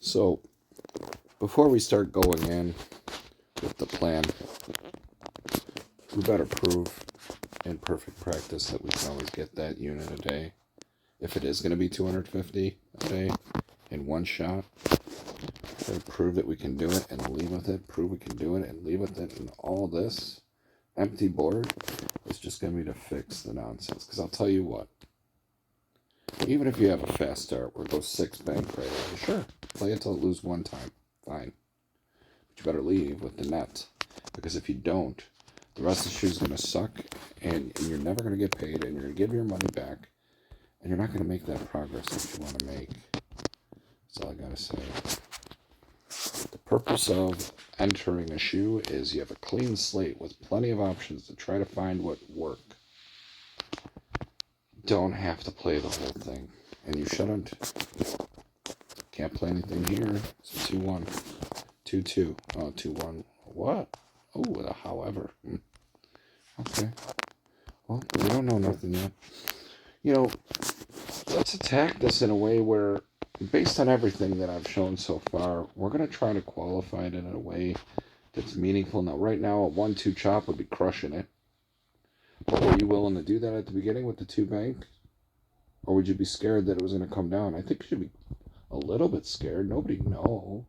So, before we start going in with the plan, we better prove in perfect practice that we can always get that unit a day. If it is going to be 250 a day in one shot, we prove that we can do it and leave with it. Prove we can do it and leave with it. And all this empty board is just going to be to fix the nonsense. Because I'll tell you what, even if you have a fast start where it goes 6 bank right away, sure, play it till it lose one time. Fine. But you better leave with the net. Because if you don't, the rest of the shoe is going to suck, and you're never going to get paid, and you're going to give your money back, and you're not going to make that progress that you want to make. That's all I got to say. The purpose of entering a shoe is you have a clean slate with plenty of options to try to find what work. Don't have to play the whole thing, and you shouldn't. Can't play anything here. So 2-1, 2-2. Oh, 2-1. What? Oh, however. Okay. Well, we don't know nothing yet. You know, let's attack this in a way where, based on everything that I've shown so far, we're going to try to qualify it in a way that's meaningful. Now, right now, a 1-2 chop would be crushing it. But were you willing to do that at the beginning with the 2 bank? Or would you be scared that it was going to come down? I think you should be a little bit scared. Nobody know.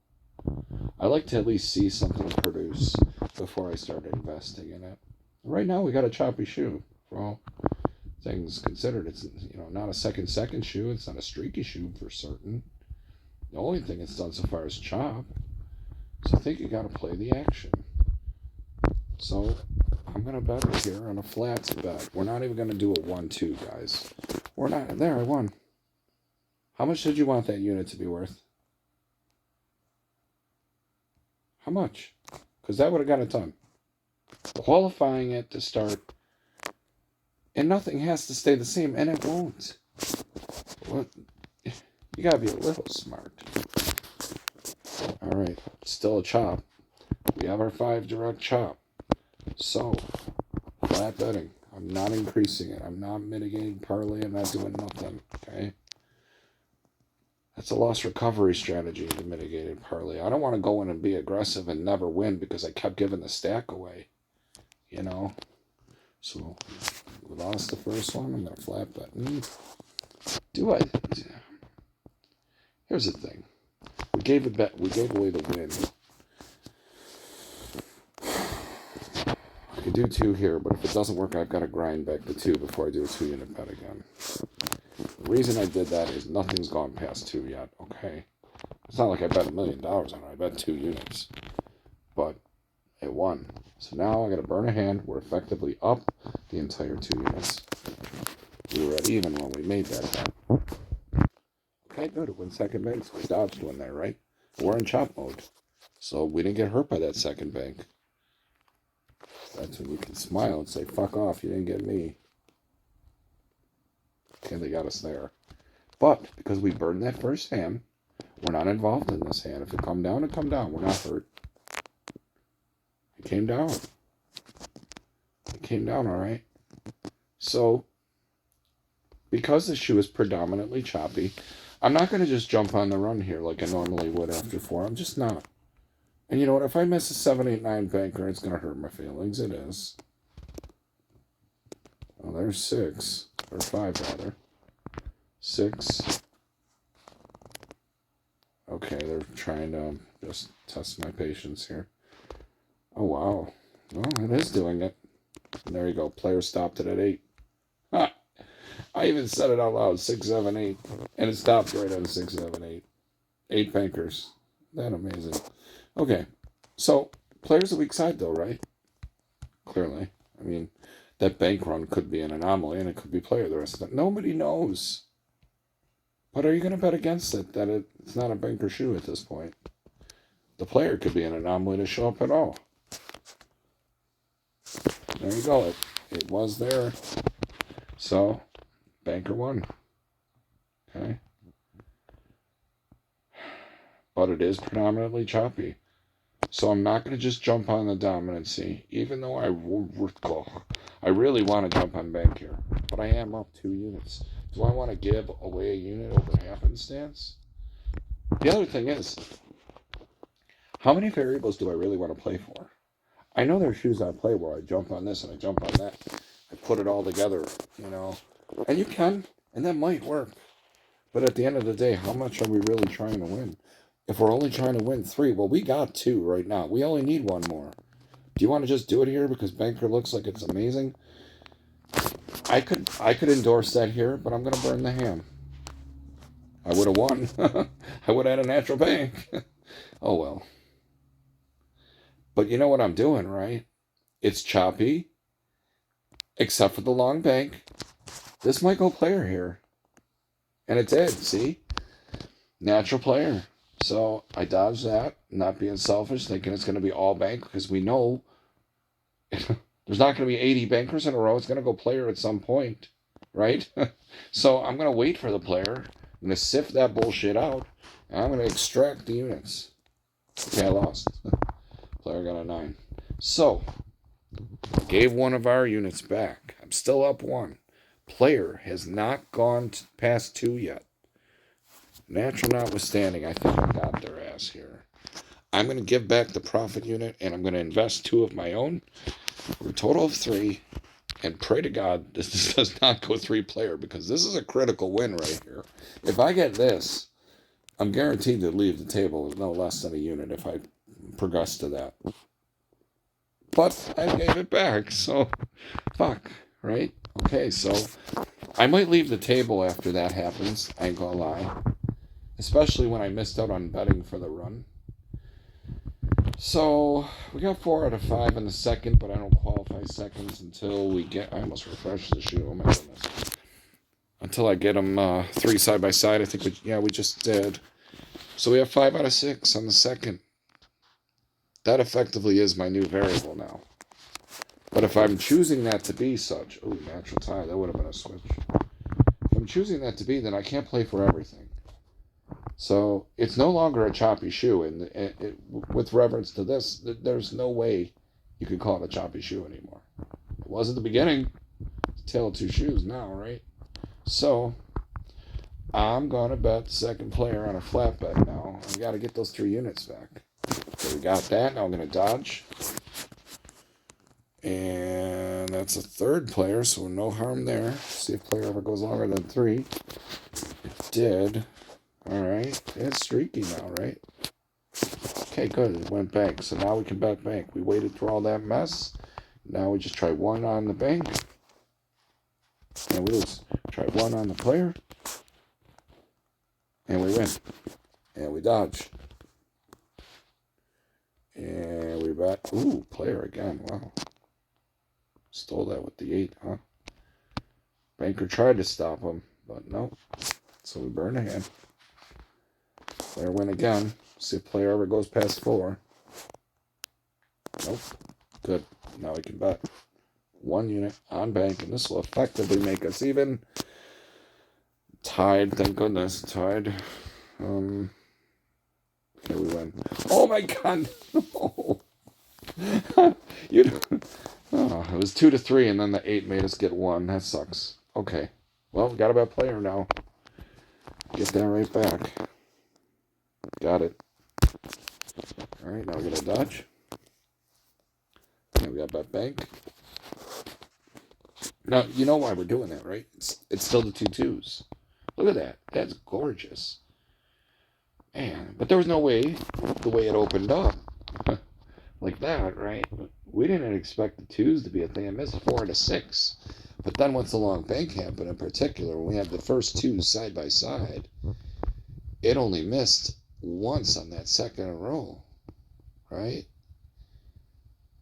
I like to at least see something produce before I start investing in it. Right now, we got a choppy shoe. For all things considered, it's not a second shoe. It's not a streaky shoe for certain. The only thing it's done so far is chop. So I think you got to play the action. So I'm going to bet it here on a flats bet. We're not even going to do a 1-2, guys. We're not. There, I won. How much did you want that unit to be worth? How much? Because that would have got it done. Qualifying it to start, and nothing has to stay the same, and it won't. What? You gotta be a little smart. All right, still a chop. We have our 5 direct chop. So, flat betting. I'm not increasing it. I'm not mitigating parlay. I'm not doing nothing. Okay. That's a loss recovery strategy, the mitigated parlay. I don't want to go in and be aggressive and never win because I kept giving the stack away. So we lost the first one. I'm going to flat bet. Here's the thing. We gave away the win. I could do 2 here, but if it doesn't work, I've got to grind back the 2 before I do a 2-unit bet again. The reason I did that is nothing's gone past 2 yet, okay? It's not like I bet $1 million on it. I bet 2 units. But it won. So now I got to burn a hand. We're effectively up the entire 2 units. We were at even when we made that bet. Okay, good. It went second bank, so we dodged one there, right? We're in chop mode. So we didn't get hurt by that second bank. That's when you can smile and say, fuck off, you didn't get me. Okay, they got us there. But because we burned that first hand, we're not involved in this hand. If it come down, it come down. We're not hurt. It came down. It came down all right. So, because the shoe is predominantly choppy, I'm not going to just jump on the run here like I normally would after 4. I'm just not. And you know what? If I miss a 7, 8, 9 banker, it's going to hurt my feelings. It is. Oh, there's 6. Or 5, rather. 6. Okay, they're trying to just test my patience here. Oh, wow. Well, it is doing it. And there you go. Player stopped it at 8. Ha! I even said it out loud. 6, 7, 8. And it stopped right on 6, 7, 8. 8 bankers. That amazing. Okay. So, player's the weak side, though, right? Clearly. I mean, that bank run could be an anomaly, and it could be player the rest of it. Nobody knows. But are you going to bet against it that it's not a banker shoe at this point? The player could be an anomaly to show up at all. There you go. It was there. So, banker won. Okay. But it is predominantly choppy. So I'm not going to just jump on the dominancy, even though I really want to jump on bank here. But I am up 2 units. Do I want to give away a unit over happenstance? The other thing is, how many variables do I really want to play for? I know there are shoes I play where I jump on this and I jump on that. I put it all together, you know. And you can, and that might work. But at the end of the day, how much are we really trying to win? If we're only trying to win 3, well, we got 2 right now. We only need 1 more. Do you want to just do it here because Banker looks like it's amazing? I could endorse that here, but I'm going to burn the hand. I would have won. I would have had a natural bank. Oh, well. But you know what I'm doing, right? It's choppy, except for the long bank. This might go player here. And it did, see? Natural player. So I dodged that, not being selfish, thinking it's going to be all bank, because we know there's not going to be 80 bankers in a row. It's going to go player at some point, right? So I'm going to wait for the player. I'm going to sift that bullshit out, and I'm going to extract the units. Okay, I lost. Player got a 9. So, gave one of our units back. I'm still up 1. Player has not gone past 2 yet. Natural notwithstanding, I think I got their ass here. I'm going to give back the profit unit, and I'm going to invest 2 of my own for a total of 3, and pray to God this does not go 3 player, because this is a critical win right here. If I get this, I'm guaranteed to leave the table with no less than a unit if I progress to that. But I gave it back, so fuck, right? Okay, so I might leave the table after that happens, I ain't gonna lie. Especially when I missed out on betting for the run. So, we got 4 out of 5 in the second, but I don't qualify seconds until we get... I almost refreshed the shoe, oh my goodness. Until I get them 3 side by side, I think we just did. So we have 5 out of 6 on the second. That effectively is my new variable now. But if I'm choosing that to be such... Oh, natural tie, that would have been a switch. If I'm choosing that to be, then I can't play for everything. So it's no longer a choppy shoe, and with reverence to this, there's no way you could call it a choppy shoe anymore. It was at the beginning. It's a tale of 2 shoes now, right? So I'm going to bet the second player on a flat bet now. I got to get those 3 units back. So we got that. Now I'm going to dodge. And that's a 3rd player, so no harm there. See if player ever goes longer than 3. It did. Alright, it's streaky now, right? Okay, good, it went bank, so now we can bet bank. We waited through all that mess. Now we just try 1 on the bank. And we lose. Try 1 on the player. And we win. And we dodge. And we bet. Ooh, player again, wow. Stole that with the 8, huh? Banker tried to stop him, but no. So we burn a hand. Player win again. See if player ever goes past 4. Nope. Good. Now we can bet 1 unit on bank, and this will effectively make us even. Tied, thank goodness. Tied. Okay, we win. Oh my god! No! It was 2 to 3, and then the 8 made us get 1. That sucks. Okay. Well, we got a bet player now. Get that right back. Got it. Alright, now we got a dodge. Now we got bet bank. Now, you know why we're doing that, right? It's still the 2 2s. Look at that. That's gorgeous. Man, but there was no way, the way it opened up, like that, right? We didn't expect the 2s to be a thing. I missed 4 out of 6. But then once the long bank happened, in particular, when we had the first 2s side by side, it only missed once on that second in a row, right?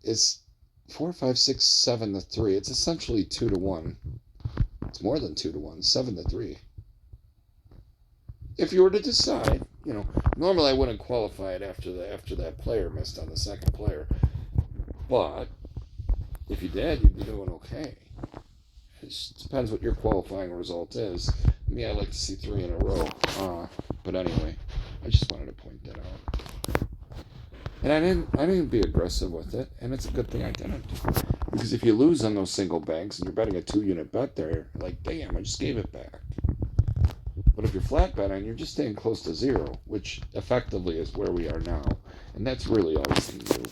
It's 4, 5, 6, 7 to 3. It's essentially 2 to 1. It's more than 2 to 1. 7 to 3. If you were to decide, normally I wouldn't qualify it after that player missed on the second player, but if you did, you'd be doing okay. It just depends what your qualifying result is. Me, I like to see 3 in a row. But anyway, I just wanted to point that out. And I didn't be aggressive with it, and it's a good thing I didn't. Because if you lose on those single banks and you're betting a 2 unit bet there, like, damn, I just gave it back. But if you're flat betting, you're just staying close to zero, which effectively is where we are now. And that's really all you can do.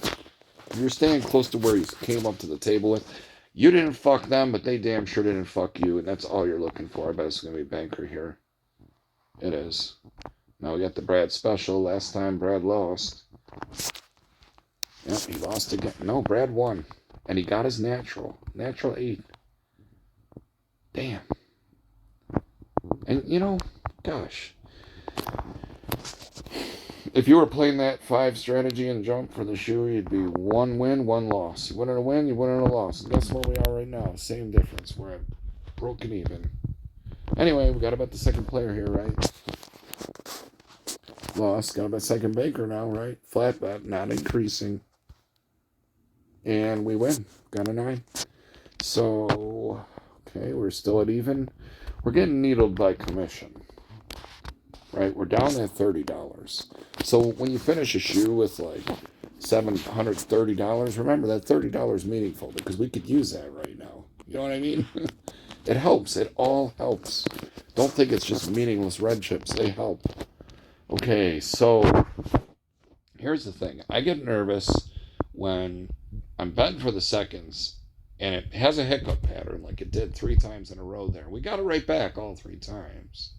If you're staying close to where you came up to the table with, you didn't fuck them, but they damn sure didn't fuck you, and that's all you're looking for. I bet it's going to be banker here. It is. Now we got the Brad special. Last time Brad lost. Yep, he lost again. No, Brad won. And he got his natural. Natural 8. Damn. And, you know, gosh. If you were playing that 5 strategy and jump for the shoe, you'd be 1 win, 1 loss. You win in a win, you win in a loss. And guess where we are right now? Same difference. We're at broken even. Anyway, we got to bet the second player here, right? Lost. Got to bet second banker now, right? Flat bet, not increasing. And we win. Got a 9. So, okay, we're still at even. We're getting needled by commission. Right? We're down at $30. So when you finish a shoe with like $730, remember that $30 is meaningful because we could use that right now. You know what I mean? It helps. It all helps. Don't think it's just meaningless red chips. They help. Okay, so here's the thing. I get nervous when I'm betting for the seconds and it has a hiccup pattern like it did 3 times in a row there. We got it right back all 3 times.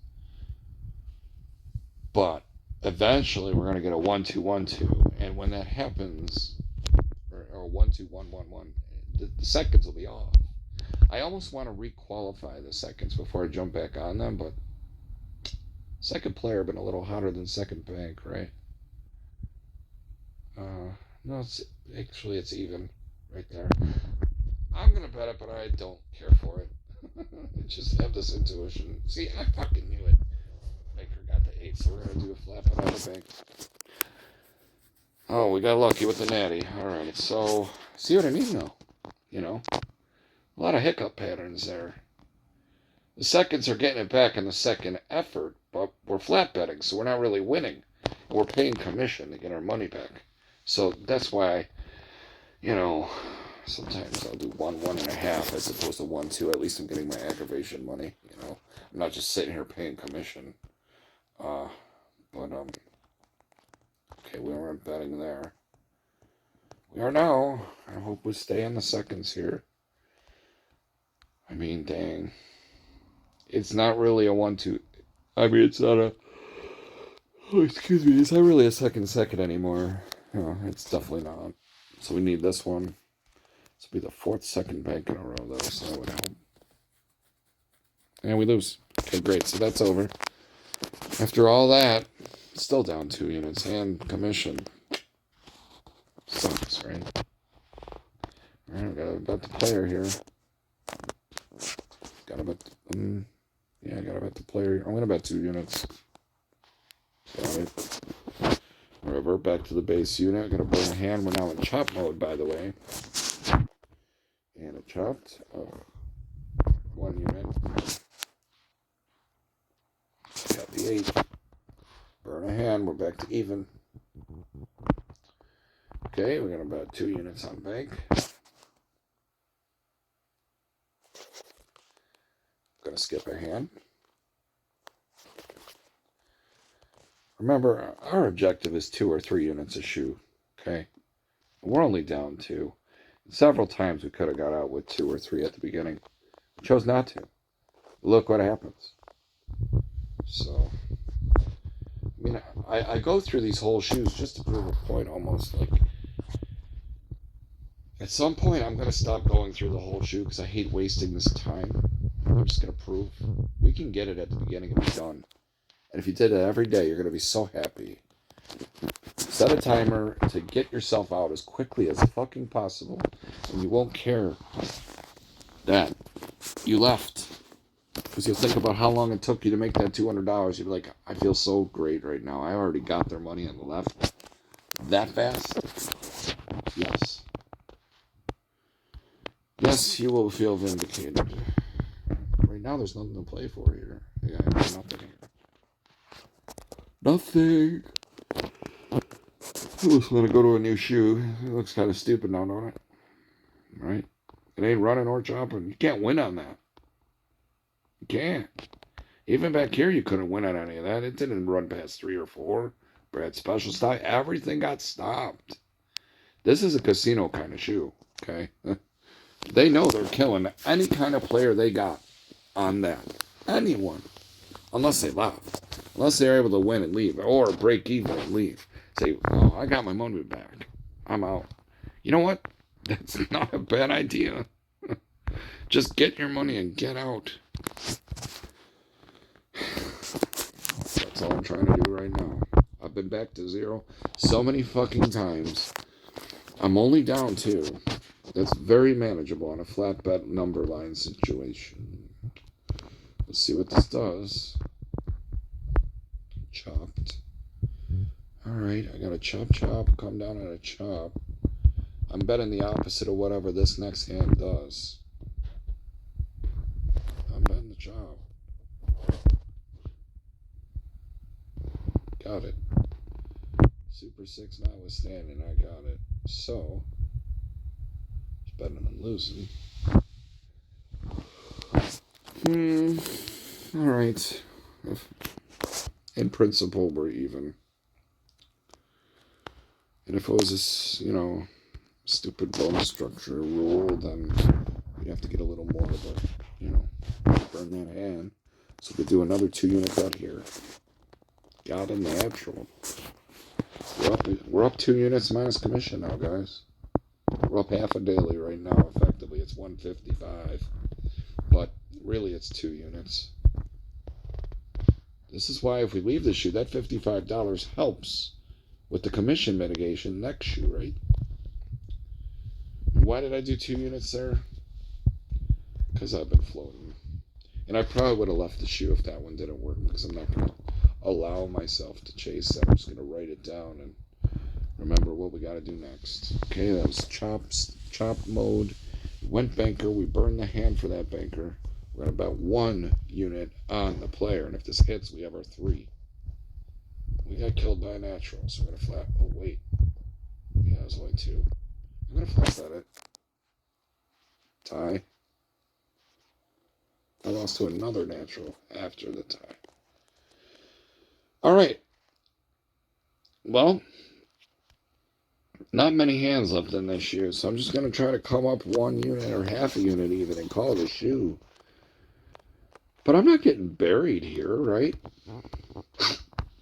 But eventually we're going to get a 1-2-1-2. And when that happens, or 1-2-1-1-1, the seconds will be off. I almost want to requalify the seconds before I jump back on them, but second player been a little hotter than second bank, right? No, it's even right there. I'm going to bet it, but I don't care for it. I just have this intuition. See, I fucking knew it. Baker got the 8, so we're going to do a flat bet out of bank. Oh, we got lucky with the natty. Alright, so, see what I mean, though? You know? A lot of hiccup patterns there. The seconds are getting it back in the second effort, but we're flat betting, so we're not really winning. And we're paying commission to get our money back. So that's why, you know, sometimes I'll do 1-1.5 as opposed to 1-2. At least I'm getting my aggravation money, you know? I'm not just sitting here paying commission. Okay, we weren't betting there. We are now. I hope we stay in the seconds here. I mean, dang. It's not really a 1-2. I mean, it's not a... Oh, excuse me. It's not really a second anymore. No, it's definitely not. So we need this one. This will be the 4th second bank in a row, though, so that would help. And we lose. Okay, great. So that's over. After all that, still down 2 units and commission. Sucks, right? Alright, we gotta bet the player here. Gotta bet. Yeah, I gotta bet the player. I'm gonna bet 2 units. Got it. Revert back to the base unit. Gotta burn a hand. We're now in chop mode, by the way. And a chopped. 1 unit. Got the 8. Burn a hand. We're back to even. Okay, we're gonna bet 2 units on bank. Gonna skip a hand. Remember, our objective is 2 or 3 units a shoe. Okay, we're only down 2. Several times we could have got out with 2 or 3 at the beginning. We chose not to. Look what happens. So, I mean, I go through these whole shoes just to prove a point almost. Like, at some point I'm going to stop going through the whole shoe because I hate wasting this time. I'm just going to prove we can get it at the beginning and be done. And if you did it every day, you're going to be so happy. Set a timer to get yourself out as quickly as fucking possible, and you won't care that you left. Because you'll think about how long it took you to make that $200. You'll be like, I feel so great right now. I already got their money and left. That fast? Yes. Yes, you will feel vindicated. Right now, there's nothing to play for here. Yeah, nothing here. Nothing. I just want to go to a new shoe. It looks kind of stupid now, don't it? Right? It ain't running or chopping. You can't win on that. You can't. Even back here, you couldn't win on any of that. It didn't run past 3 or 4. Brad special stop. Everything got stopped. This is a casino kind of shoe, okay? They know they're killing any kind of player they got on that. Anyone. Unless they left. Unless they're able to win and leave. Or break even and leave. Say, oh, I got my money back. I'm out. You know what? That's not a bad idea. Just get your money and get out. That's all I'm trying to do right now. I've been back to 0 so many fucking times. I'm only down 2. That's very manageable on a flat bet number line situation. Let's see what this does. Chopped. Alright, I got a chop, come down on a chop. I'm betting the opposite of whatever this next hand does. I'm betting the chop. Got it. Super 6 notwithstanding, I got it. So, it's better than losing. Alright. In principle, we're even. And if it was this, stupid bonus structure rule, then we'd have to get a little more of a, burn that hand. So we could do another 2-unit bet here. Got a natural. We're up 2 units minus commission now, guys. We're up half a daily right now. Effectively, it's 155. But really, it's 2 units. This is why if we leave this shoe, that $55 helps with the commission mitigation next shoe, right? Why did I do 2 units there? Because I've been floating. And I probably would have left the shoe if that one didn't work, because I'm not going to allow myself to chase that. I'm just going to write it down and remember what we got to do next. Okay, that was chop mode. Went banker. We burned the hand for that banker. We're going to bet 1 unit on the player. And if this hits, we have our 3. We got killed by a natural, so we're going to flat. Oh, wait. Yeah, it was only 2. I'm going to flat bet it. Tie. I lost to another natural after the tie. All right. Well, not many hands left in this shoe, so I'm just going to try to come up 1 unit or half a unit even and call it a shoe. But I'm not getting buried here, right? I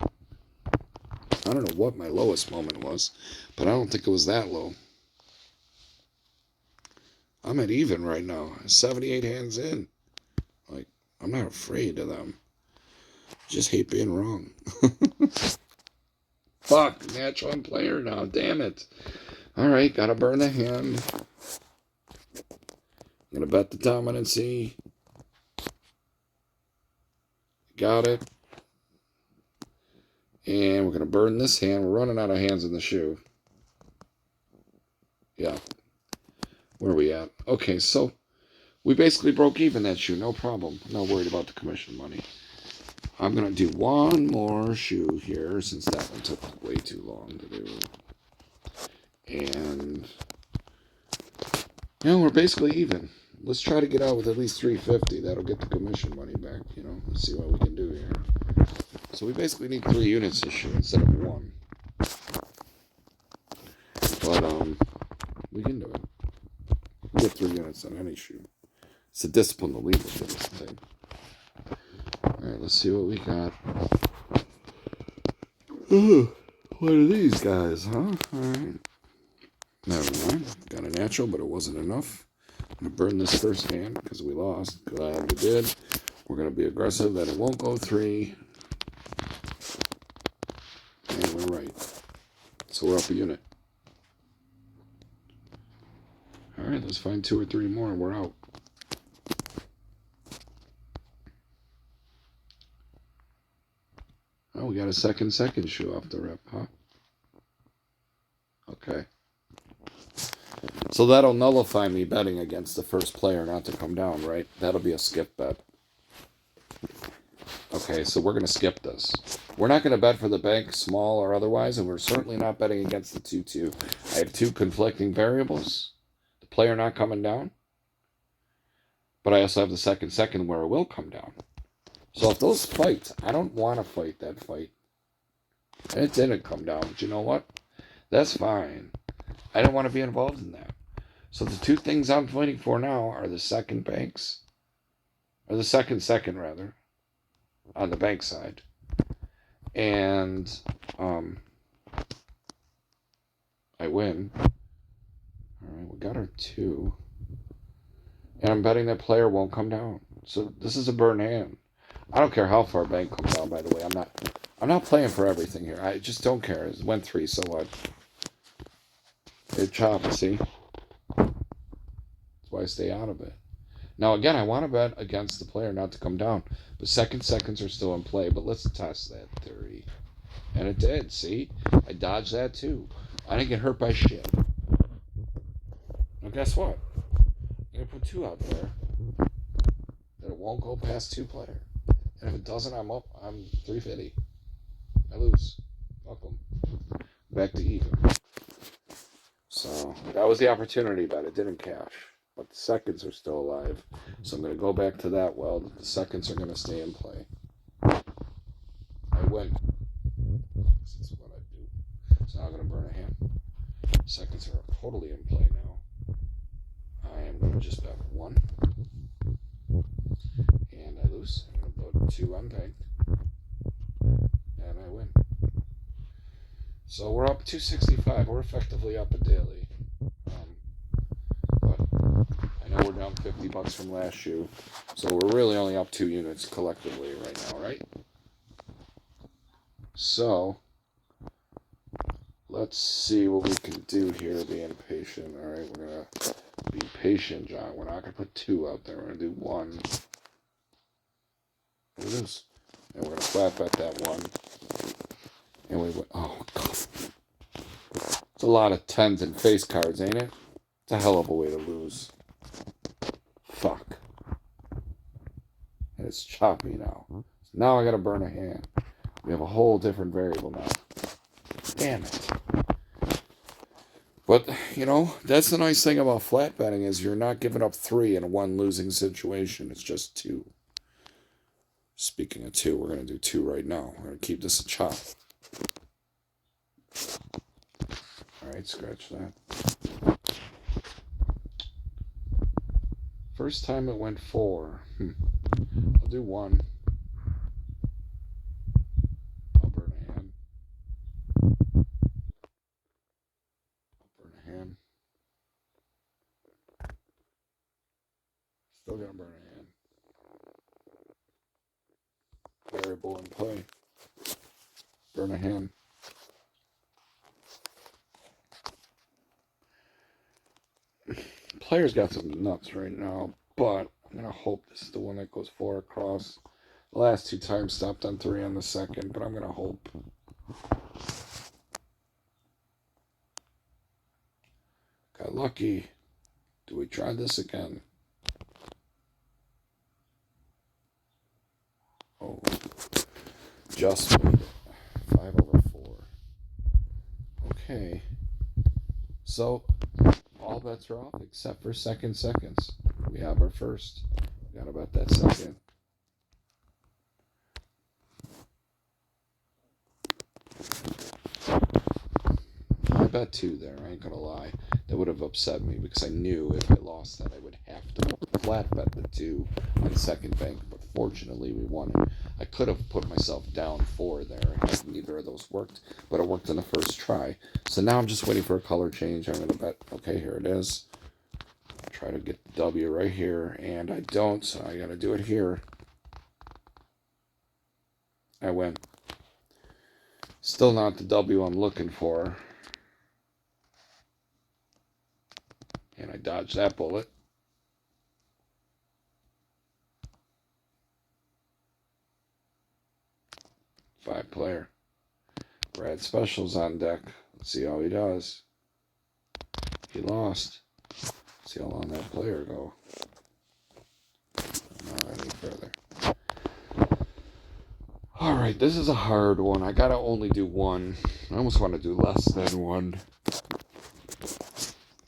don't know what my lowest moment was, but I don't think it was that low. I'm at even right now. 78 hands in. Like, I'm not afraid of them. Just hate being wrong. Fuck, natural and player now. Damn it. Alright, gotta burn the hand. Gonna bet the dominancy. Got it. And we're gonna burn this hand. We're running out of hands in the shoe. Yeah. Where are we at? Okay, so we basically broke even that shoe. No problem. I'm not worried about the commission money. I'm going to do 1 more shoe here since that one took way too long to do. And, we're basically even. Let's try to get out with at least 350. That'll get the commission money back, Let's see what we can do here. So we basically need 3 units this year instead of 1. But, we can do it. We get 3 units on any shoe. It's a discipline to leave with this thing. Alright, let's see what we got. Ooh, what are these guys, huh? Alright. Never mind. Got a natural, but it wasn't enough. I'm going to burn this first hand because we lost. Glad we did. We're going to be aggressive that it won't go 3. And we're right. So we're up a unit. Alright, let's find 2 or 3 more and we're out. Oh, we got a second shoe off the rip, huh? Okay. So that'll nullify me betting against the first player not to come down, right? That'll be a skip bet. Okay, so we're going to skip this. We're not going to bet for the bank, small or otherwise, and we're certainly not betting against the 2-2. I have 2 conflicting variables. The player not coming down. But I also have the second where it will come down. So if those fights, I don't want to fight that fight. And it didn't come down. But you know what? That's fine. I don't want to be involved in that. So the two things I'm fighting for now are the second banks, or the second rather, on the bank side. And I win. Alright, we got our 2. And I'm betting that player won't come down. So this is a burn hand. I don't care how far bank comes down, by the way. I'm not playing for everything here. I just don't care. It went 3, so what? It chopped, see? That's why I stay out of it. Now again, I want to bet against the player not to come down. But seconds are still in play. But let's test that theory. And it did, see? I dodged that too. I didn't get hurt by shit. Now guess what? I'm going to put 2 out there. That it won't go past 2 player. And if it doesn't, I'm up. I'm 350. I lose. Welcome. Back to even. So that was the opportunity bet. It didn't cash. But the seconds are still alive. So I'm going to go back to that well. The seconds are going to stay in play. I win. That's what I do. So now I'm going to burn a hand. Seconds are totally in play now. I am going to just bet 1. And I lose. I'm going to put 2 unbanked. And I win. So we're up 265. We're effectively up a daily. But I know we're down $50 from last shoe. So we're really only up 2 units collectively right now, right? So let's see what we can do here being patient. All right, we're going to be patient, John. We're not going to put 2 out there. We're going to do 1. It is. And we're going to flat bet that 1. And we went, oh, God. It's a lot of 10s and face cards, ain't it? It's a hell of a way to lose. Fuck. And it's choppy now. So now I got to burn a hand. We have a whole different variable now. Damn it. But, you know, that's the nice thing about flat betting is you're not giving up 3 in a 1 losing situation. It's just 2. Speaking of 2, we're going to do 2 right now. We're going to keep this a chop. Alright, scratch that. First time it went 4. I'll do 1. I'll burn a hand. I'll burn a hand. Still gonna burn a hand. Variable in play. Burn a hand. Player's got some nuts right now, but I'm gonna hope this is the one that goes 4 across. The last 2 times stopped on 3 on the second, but I'm gonna hope. Got lucky. Do we try this again? Oh, just made it. 5/4. Okay. So all bets are off except for seconds. We have our first. We got about that second. I bet 2 there, I ain't gonna lie. That would have upset me because I knew if I lost that I would have to flat bet the 2 on second bank, but fortunately we won it. I could have put myself down 4 there if neither of those worked, but it worked on the first try. So now I'm just waiting for a color change. I'm gonna bet, okay, here it is. Try to get the W right here, and I don't, so I gotta do it here. I win. Still not the W I'm looking for. And I dodged that bullet. Five player. Brad Special's on deck. Let's see how he does. He lost. See how long that player go. Not any further. Alright, this is a hard one. I gotta only do 1. I almost want to do less than 1.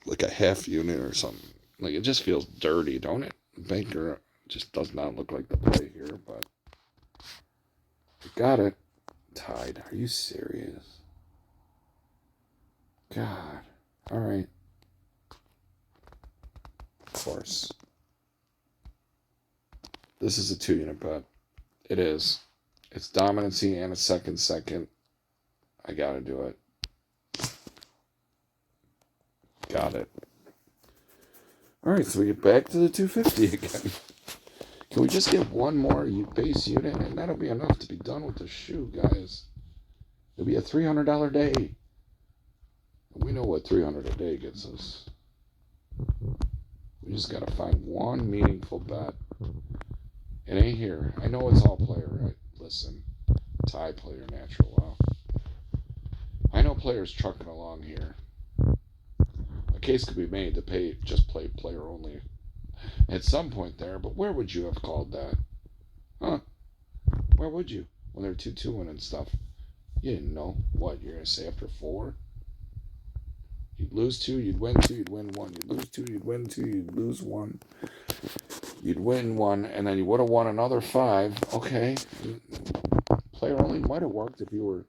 Like a half unit or something. Like, it just feels dirty, don't it? Banker just does not look like the play here, but Got it. Tied. Are you serious? God. All right. Of course. This is a 2-unit bet. It is. It's dominancy and a second. I gotta do it. Got it. All right, so we get back to the 250 again. Can we just get one more base unit, and that'll be enough to be done with the shoe, guys? It'll be a $300 day. We know what 300 a day gets us. We just gotta find one meaningful bet. It ain't here. I know it's all player, right? Listen, tie player, natural. Wow. I know players trucking along here. A case could be made to just play player only at some point there, but where would you have called that? Huh? Where would you? When they're 2-2 and stuff. You didn't know. What, you're going to say after 4? You'd lose 2, you'd win 2, you'd win 1. You'd lose 2, you'd win 2, you'd lose 1. You'd win 1, and then you would have won another 5. Okay. Player only might have worked if you were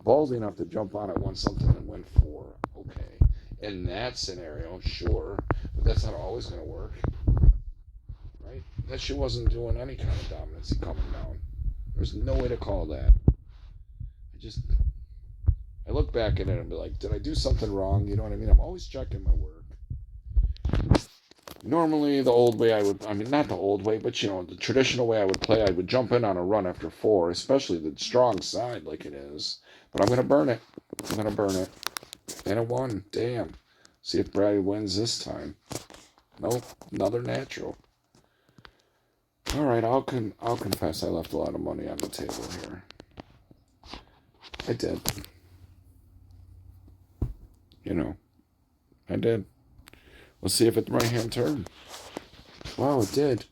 ballsy enough to jump on it, won something, and win 4. Okay. In that scenario, sure. But that's not always going to work. Right? That shit wasn't doing any kind of dominancy coming down. There's no way to call that. I look back at it and be like, did I do something wrong? You know what I mean? I'm always checking my work. Normally, the old way not the old way, but the traditional way I would play, I would jump in on a run after 4, especially the strong side like it is. But I'm going to burn it. And it won. Damn. See if Brady wins this time. Nope. Another natural. All right, I'll confess I left a lot of money on the table here. I did. I did. Let's see if it's right-hand turn. Wow, it did.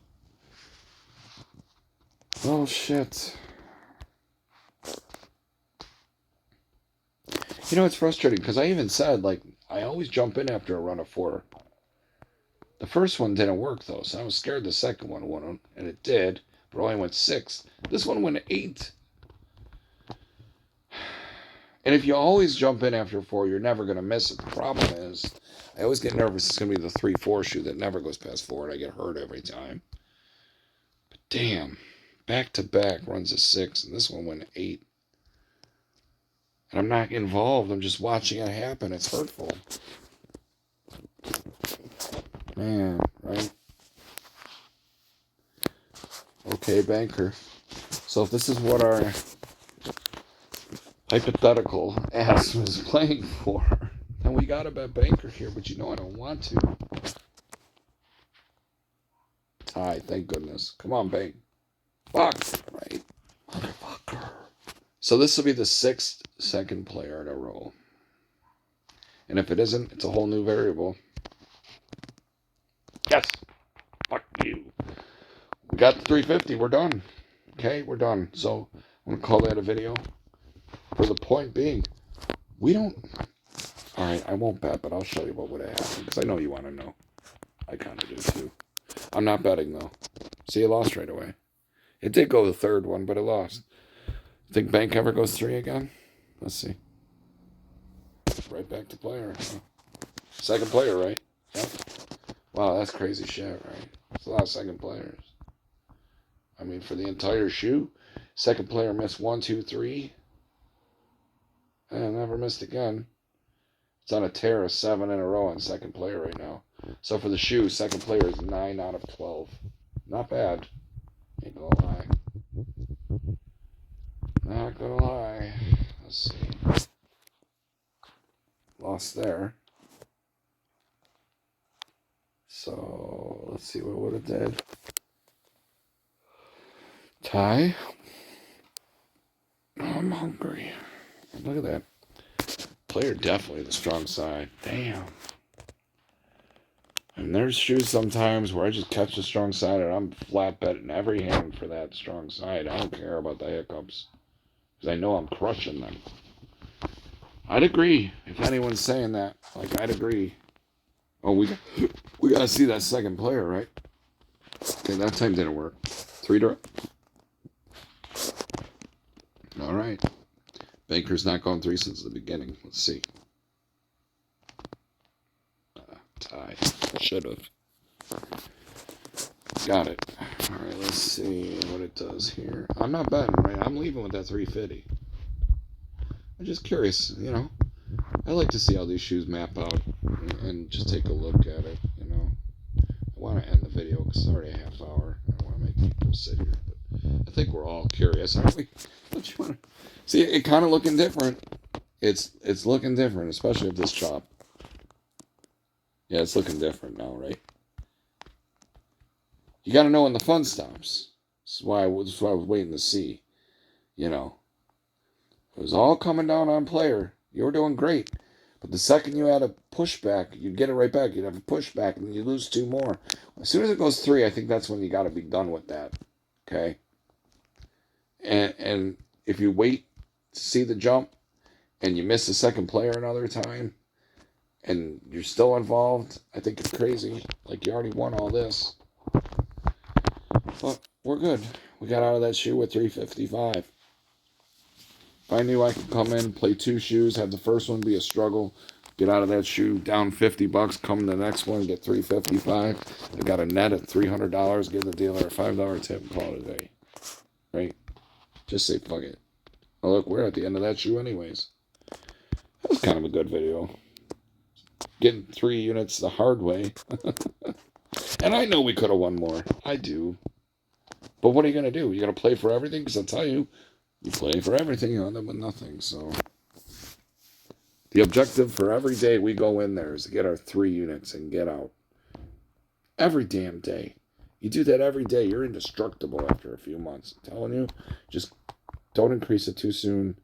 Oh, shit. It's frustrating because I even said, I always jump in after a run of 4. The first one didn't work, though, so I was scared the second one wouldn't, and it did, but only went 6. This one went 8. And if you always jump in after 4, you're never going to miss it. The problem is, I always get nervous it's going to be the 3-4 shoe that never goes past 4, and I get hurt every time. But damn, back-to-back runs a 6, and this one went 8. And I'm not involved. I'm just watching it happen. It's hurtful. Man, right? Okay, banker. So if this is what our hypothetical ass was playing for, then we got to bet banker here, but I don't want to. Tie, thank goodness. Come on, bank. Fuck, right? Motherfucker. So this will be the 6th second player to roll. And if it isn't, it's a whole new variable. Yes. Fuck you. We got the 350. We're done. Okay, we're done. So I'm going to call that a video. For the point being, we don't... Alright, I won't bet, but I'll show you what would have happened. Because I know you want to know. I kind of do too. I'm not betting, though. See, it lost right away. It did go the 3rd one, but it lost. Think bank ever goes 3 again? Let's see. Right back to player. Second player, right? Yep. Wow, that's crazy shit, right? It's a lot of second players. I mean, for the entire shoe, second player missed 1, 2, 3. And never missed again. It's on a tear of 7 in a row on second player right now. So for the shoe, second player is 9 out of 12. Not bad. Ain't gonna lie. Not gonna lie. Let's see. Lost there. So let's see what would have did. Tie. Oh, I'm hungry. Look at that. Player definitely the strong side. Damn. And there's shoes sometimes where I just catch the strong side and I'm flat betting every hand for that strong side. I don't care about the hiccups. Because I know I'm crushing them. I'd agree. If anyone's saying that, I'd agree. Oh, we got to see that second player, right? Okay, that time didn't work. 3 to... All right. Baker's not gone 3 since the beginning. Let's see. Tie. Should have. Got it. All right, let's see what it does here. I'm not betting, right? I'm leaving with that 350. I'm just curious, you know. I like to see how these shoes map out and just take a look at it, you know. I want to end the video because it's already a half hour. I don't want to make people sit here, but I think we're all curious, aren't we? Don't you want to see it? Kind of looking different. It's looking different, especially with this chop. Yeah, it's looking different now, right? You got to know when the fun stops. That's why I was waiting to see. You know, it was all coming down on player. You were doing great. But the second you had a pushback, you'd get it right back. You'd have a pushback, and then you lose 2 more. As soon as it goes 3, I think that's when you got to be done with that. Okay? And if you wait to see the jump, and you miss the second player another time, and you're still involved, I think it's crazy. Like, you already won all this. But we're good. We got out of that shoe with 355. If I knew I could come in, play 2 shoes, have the first one be a struggle, get out of that shoe down $50, come to the next one, get 355. I got a net at $300, give the dealer a $5 tip, and call it a day. Right? Just say fuck it. Oh, look, we're at the end of that shoe anyways. That was kind of a good video. Getting 3 units the hard way. And I know we could have won more. I do. But what are you going to do? You going to play for everything? Because I'll tell you, you play for everything, you end up with nothing. So the objective for every day we go in there is to get our 3 units and get out. Every damn day. You do that every day, you're indestructible after a few months. I'm telling you, just don't increase it too soon.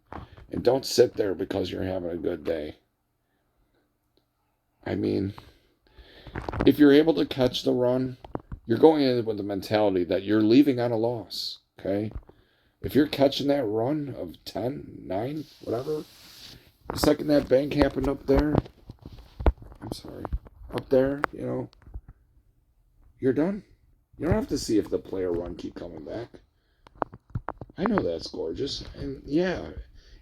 And don't sit there because you're having a good day. I mean, if you're able to catch the run, you're going in with the mentality that you're leaving on a loss, okay? If you're catching that run of 10, 9, whatever, the second that bank happened up there, up there, you know, you're done. You don't have to see if the player run keep coming back. I know that's gorgeous. And yeah,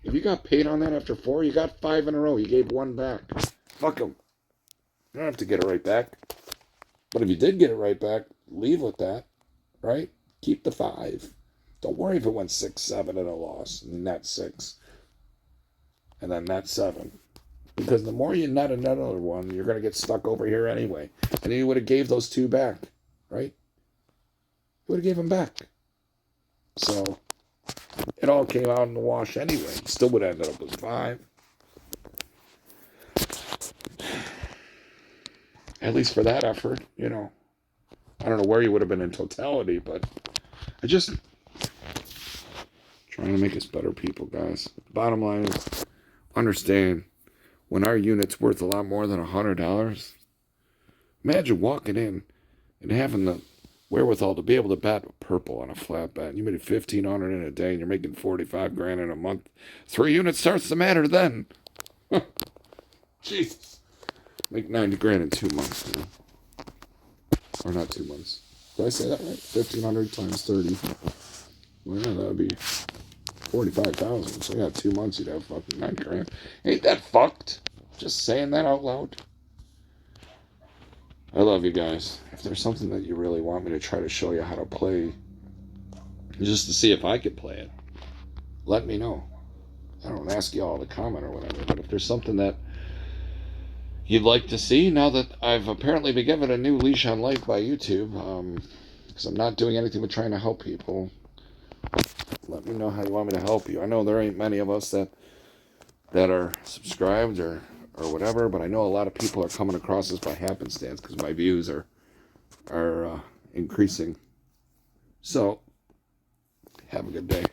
if you got paid on that after 4, you got 5 in a row. You gave 1 back. Fuck them. You don't have to get it right back. But if you did get it right back, leave with that, right? Keep the 5. Don't worry if it went 6, 7 and a loss, and net 6, and then net 7. Because the more you net another one, you're going to get stuck over here anyway. And then you would have gave those 2 back, right? You would have gave them back. So it all came out in the wash anyway. Still would have ended up with 5. At least for that effort, you know. I don't know where you would have been in totality, but I just trying to make us better people, guys. Bottom line is, understand, when our unit's worth a lot more than $100, imagine walking in and having the wherewithal to be able to bet purple on a flat bet. You made $1,500 in a day, and you're making $45,000 in a month. 3 units starts to matter then. Jesus. Make $90,000 in 2 months, you know? Or not 2 months. Did I say that right? 1,500 times 30. Well, yeah, that would be 45,000. So yeah, 2 months you'd have fucking $9,000. Ain't that fucked? Just saying that out loud. I love you guys. If there's something that you really want me to try to show you how to play, just to see if I could play it, let me know. I don't ask you all to comment or whatever, but if there's something that you'd like to see, now that I've apparently been given a new leash on life by YouTube, because I'm not doing anything but trying to help people, let me know how you want me to help you. I know there ain't many of us that are subscribed or whatever, but I know a lot of people are coming across this by happenstance because my views are increasing. So, have a good day.